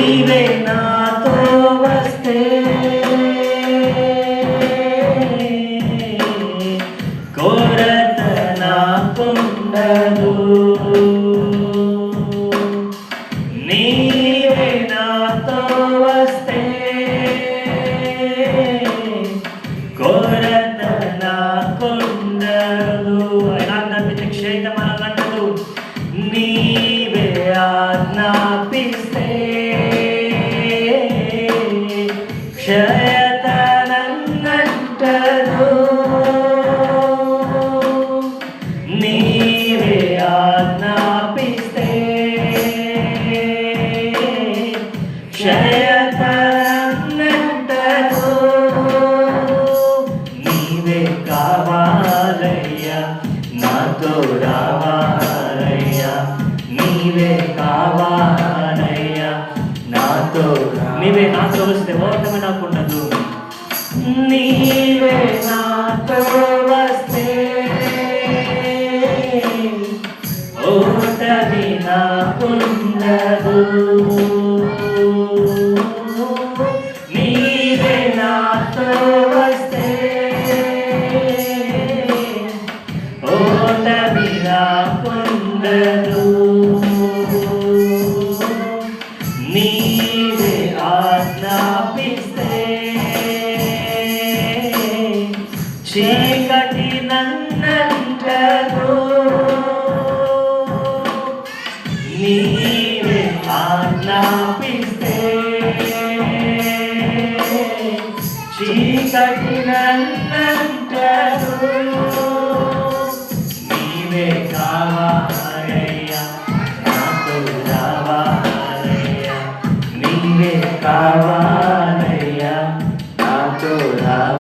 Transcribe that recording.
నీవే నాతో వస్తే కొరత నాకుండదు. నీవే నాతో వస్తే కొరత నాకుండదు. ఆజ్ఞాపితే క్షేమమనగంటదు. నీవే ఆజ్ఞాపిస్తే క్షయత నన్నంటదు. నీవే ఆజ్ఞాపిస్తే క్షయత నన్నంటదు. నీవే కావాలయ్యా, నాతో రావాలయ్యా. నీవే కావాలయ్యా, నాతో. నీవే నాతో వస్తే ఓటమి నాకుండదు. నీవే నాతో వస్తే ఓటమి నాకుండదు. నీవే నాతో వస్తే ఓటమి నాకుండదు. నీవే ఆజ్ఞాపిస్తే చీకటి నన్నంటదు. నీవే ఆజ్ఞాపిస్తే చీకటి నన్నంటదు. నీవే కావాలయ్యా, నాతో రావాలయ్యా. నీవే కావాలి.